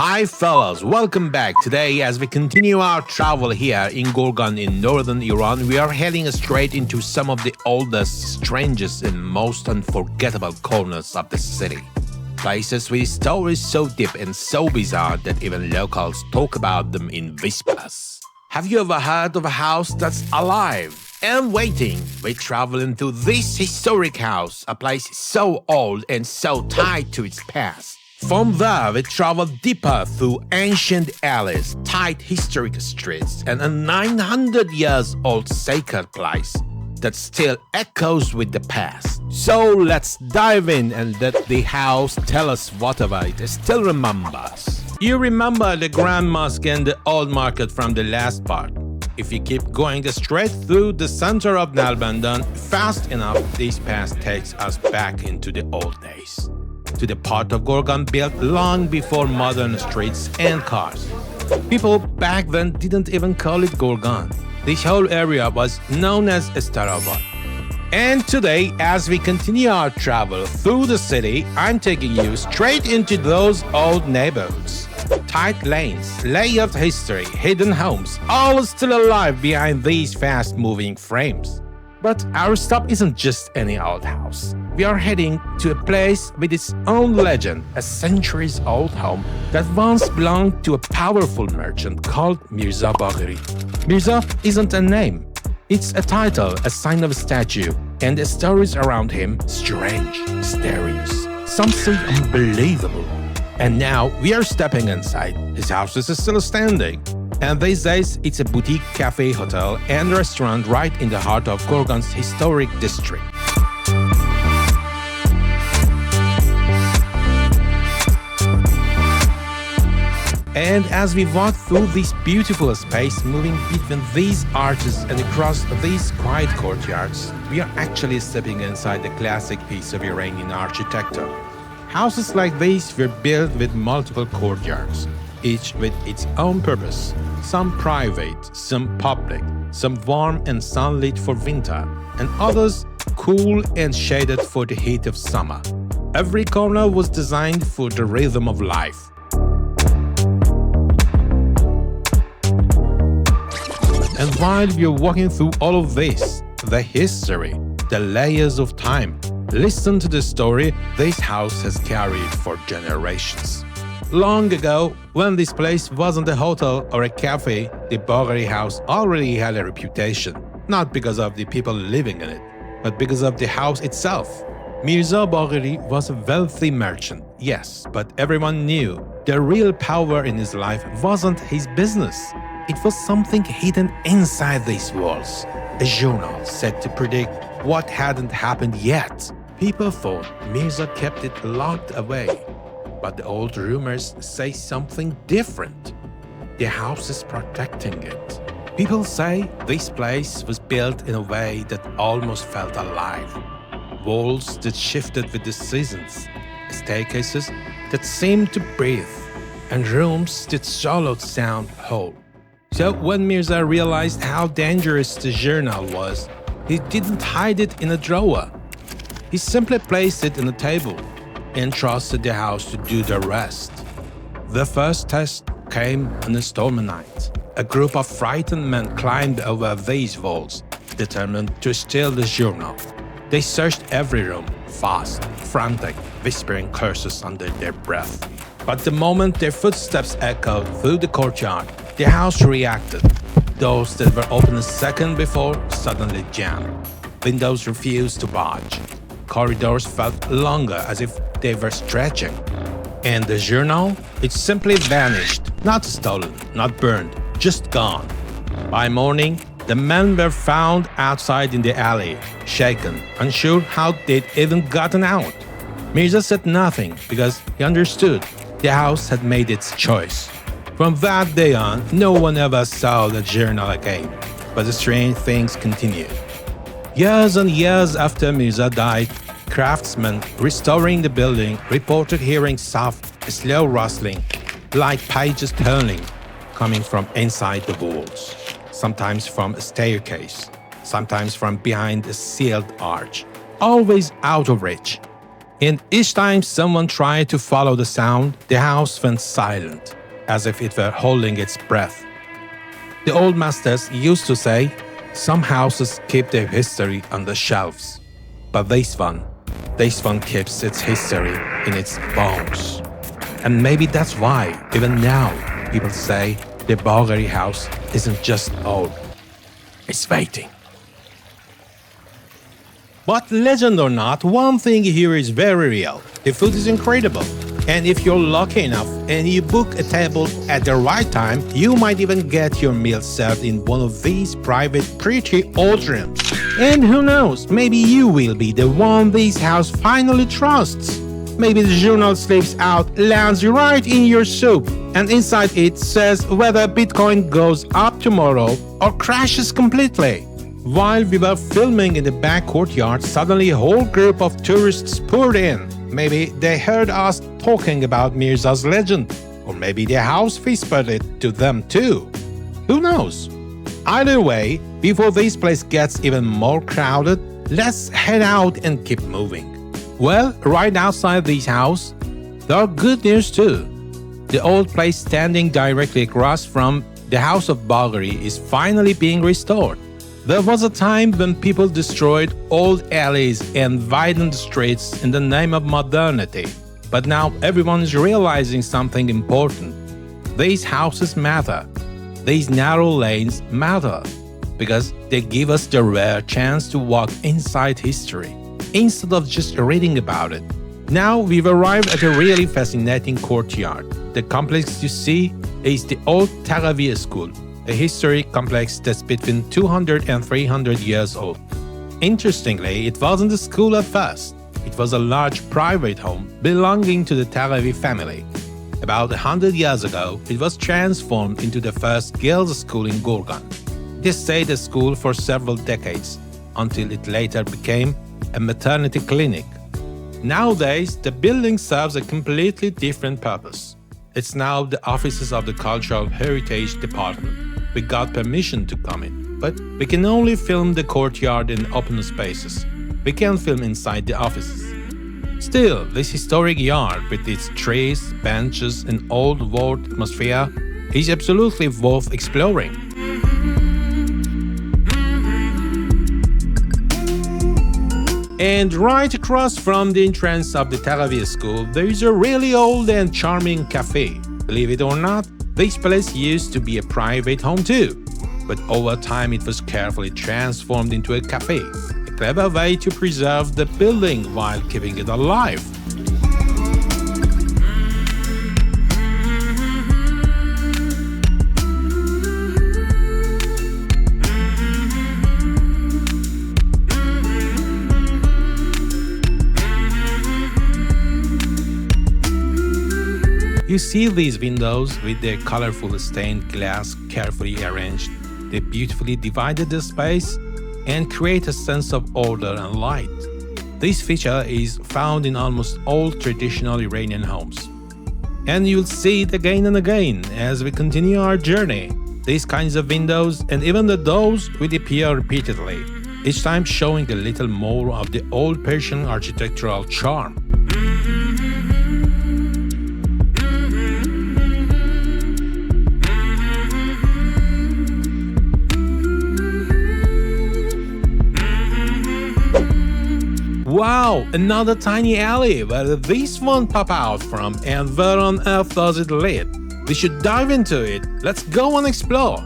Hi fellas, welcome back. Today as we continue our travel here in Gorgan in northern Iran, we are heading straight into some of the oldest, strangest and most unforgettable corners of the city. Places with stories so deep and so bizarre that even locals talk about them in whispers. Have you ever heard of a house that's alive and waiting? We travel into this historic house, a place so old and so tied to its past. From there, we travel deeper through ancient alleys, tight historic streets, and a 900 years old sacred place that still echoes with the past. So let's dive in and let the house tell us whatever it still remembers. You remember the Grand Mosque and the Old Market from the last part. If you keep going straight through the center of Nalbandan fast enough, this path takes us back into the old days, to the part of Gorgan built long before modern streets and cars. People back then didn't even call it Gorgan. This whole area was known as Estarabad. And today, as we continue our travel through the city, I'm taking you straight into those old neighborhoods. Tight lanes, layered history, hidden homes, all still alive behind these fast-moving frames. But our stop isn't just any old house. We are heading to a place with its own legend, a centuries-old home that once belonged to a powerful merchant called Mirza Bagheri. Mirza isn't a name. It's a title, a sign of a statue, and the stories around him strange, mysterious, something unbelievable. And now we are stepping inside. His house is still standing. And these days, it's a boutique cafe, hotel, and restaurant right in the heart of Gorgan's historic district. And as we walk through this beautiful space, moving between these arches and across these quiet courtyards, we are actually stepping inside the classic piece of Iranian architecture. Houses like these were built with multiple courtyards, each with its own purpose, some private, some public, some warm and sunlit for winter, and others cool and shaded for the heat of summer. Every corner was designed for the rhythm of life. And while we're walking through all of this, the history, the layers of time, listen to the story this house has carried for generations. Long ago, when this place wasn't a hotel or a cafe, the Bagheri house already had a reputation, not because of the people living in it, but because of the house itself. Mirza Bagheri was a wealthy merchant, yes, but everyone knew the real power in his life wasn't his business. It was something hidden inside these walls, a journal said to predict what hadn't happened yet. People thought Mirza kept it locked away, but the old rumors say something different. The house is protecting it. People say this place was built in a way that almost felt alive. Walls that shifted with the seasons, staircases that seemed to breathe, and rooms that swallowed sound whole. So when Mirza realized how dangerous the journal was, he didn't hide it in a drawer. He simply placed it on a table and trusted the house to do the rest. The first test came on a stormy night. A group of frightened men climbed over these walls, determined to steal the journal. They searched every room, fast, frantic, whispering curses under their breath. But the moment their footsteps echoed through the courtyard, the house reacted. Doors that were open a second before suddenly jammed. Windows refused to budge. Corridors felt longer, as if they were stretching. And the journal? It simply vanished. Not stolen, not burned, just gone. By morning, the men were found outside in the alley, shaken, unsure how they'd even gotten out. Mirza said nothing because he understood the house had made its choice. From that day on, no one ever saw the journal again, but the strange things continued. Years and years after Mirza died, craftsmen restoring the building reported hearing soft, slow rustling, like pages turning, coming from inside the walls, sometimes from a staircase, sometimes from behind a sealed arch, always out of reach. And each time someone tried to follow the sound, the house went silent, as if it were holding its breath. The old masters used to say, some houses keep their history on the shelves, but this one keeps its history in its bones. And maybe that's why, even now, people say the Bulgari house isn't just old, it's waiting. But legend or not, one thing here is very real. The food is incredible. And if you're lucky enough and you book a table at the right time, you might even get your meal served in one of these private, pretty old rooms. And who knows, maybe you will be the one this house finally trusts. Maybe the journal slips out, lands right in your soup, and inside it says whether Bitcoin goes up tomorrow or crashes completely. While we were filming in the back courtyard, suddenly a whole group of tourists poured in. Maybe they heard us talking about Mirza's legend, or maybe the house whispered it to them too. Who knows? Either way, before this place gets even more crowded, let's head out and keep moving. Well, right outside this house, there are good news too. The old place standing directly across from the House of Bulgari is finally being restored. There was a time when people destroyed old alleys and widened streets in the name of modernity. But now everyone is realizing something important. These houses matter. These narrow lanes matter. Because they give us the rare chance to walk inside history, instead of just reading about it. Now we've arrived at a really fascinating courtyard. The complex you see is the old Teravi School, a historic complex that's between 200 and 300 years old. Interestingly, it wasn't a school at first. It was a large private home belonging to the Teravi family. About 100 years ago, it was transformed into the first girls' school in Gorgan. It stayed a school for several decades, until it later became a maternity clinic. Nowadays, the building serves a completely different purpose. It's now the offices of the Cultural Heritage Department. We got permission to come in, but we can only film the courtyard in open spaces. We can't film inside the offices. Still, this historic yard with its trees, benches, and old world atmosphere is absolutely worth exploring. And right across from the entrance of the Teravi School, there is a really old and charming cafe. Believe it or not, this place used to be a private home too, but over time it was carefully transformed into a cafe, a clever way to preserve the building while keeping it alive. You see these windows with their colorful stained glass carefully arranged. They beautifully divided the space and create a sense of order and light. This feature is found in almost all traditional Iranian homes. And you'll see it again and again as we continue our journey. These kinds of windows and even the doors will appear repeatedly, each time showing a little more of the old Persian architectural charm. Wow, another tiny alley. Where did this one pop out from, and where on earth does it lead? We should dive into it. Let's go and explore.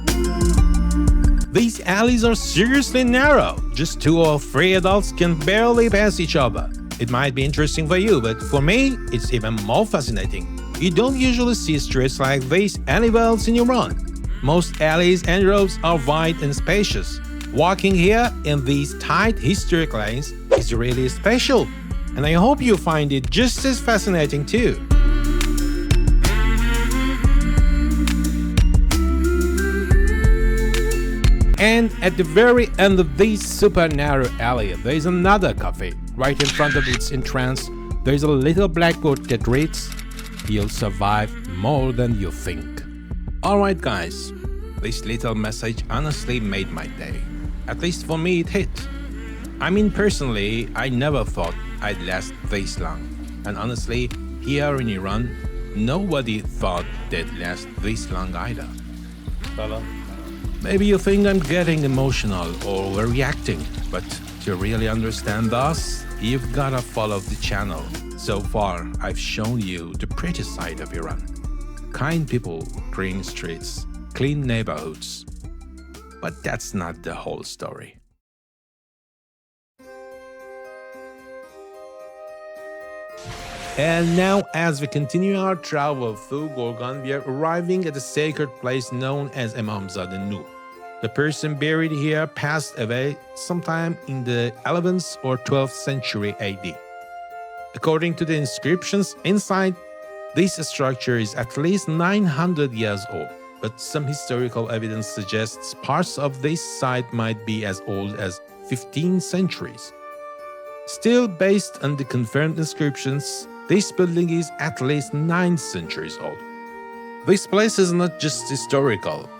These alleys are seriously narrow. Just 2 or 3 adults can barely pass each other. It might be interesting for you, but for me, it's even more fascinating. You don't usually see streets like this anywhere else in Iran. Most alleys and roads are wide and spacious. Walking here in these tight historic lanes is really special, and I hope you find it just as fascinating too. And at the very end of this super narrow alley, there is another cafe. Right in front of its entrance, there is a little blackboard that reads, "You'll survive more than you think." Alright guys, this little message honestly made my day. At least for me it hit. I mean, personally, I never thought I'd last this long. And honestly, here in Iran, nobody thought they'd last this long either. Maybe you think I'm getting emotional or overreacting, but to really understand us, you've gotta follow the channel. So far, I've shown you the pretty side of Iran. Kind people, green streets, clean neighborhoods. But that's not the whole story. And now, as we continue our travel through Gorgan, we are arriving at a sacred place known as Imamzadeh Nuh. The person buried here passed away sometime in the 11th or 12th century AD. According to the inscriptions inside, this structure is at least 900 years old, but some historical evidence suggests parts of this site might be as old as 15 centuries. Still, based on the confirmed inscriptions, this building is at least 9 centuries old. This place is not just historical,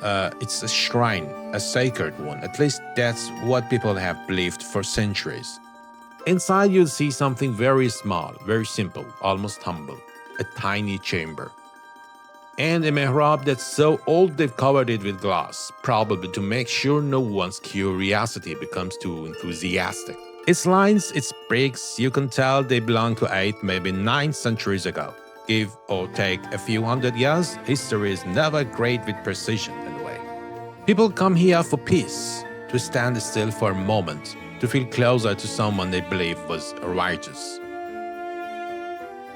it's a shrine, a sacred one. At least that's what people have believed for centuries. Inside you'll see something very small, very simple, almost humble, a tiny chamber. And a mihrab that's so old they've covered it with glass, probably to make sure no one's curiosity becomes too enthusiastic. Its lines, its bricks, you can tell they belong to 8, maybe 9 centuries ago. Give or take a few hundred years, history is never great with precision anyway. People come here for peace, to stand still for a moment, to feel closer to someone they believe was righteous.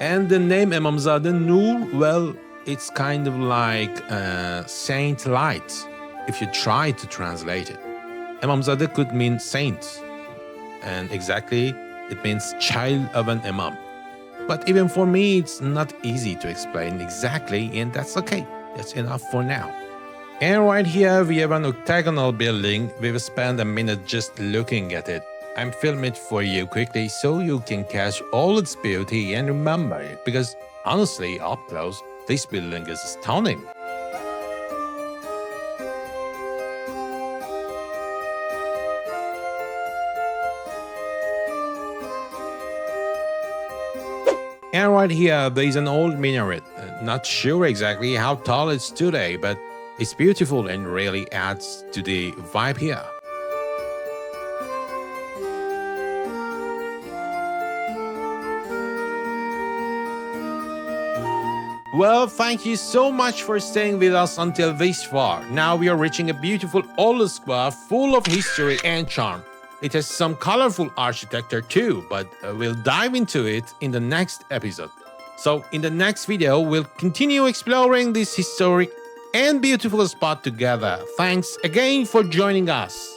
And the name Imamzadeh Nuh, well, it's kind of like Saint Light, if you try to translate it. Imamzadeh could mean saint, and exactly, it means child of an imam. But even for me, it's not easy to explain exactly, and that's okay. That's enough for now. And right here, we have an octagonal building. We've spent a minute just looking at it. I'm filming it for you quickly so you can catch all its beauty and remember it, because honestly, up close, this building is stunning. And right here, there is an old minaret. Not sure exactly how tall it's today, but it's beautiful and really adds to the vibe here. Well, thank you so much for staying with us until this far. Now we are reaching a beautiful old square full of history and charm. It has some colorful architecture too, but we'll dive into it in the next episode. So in the next video, we'll continue exploring this historic and beautiful spot together. Thanks again for joining us.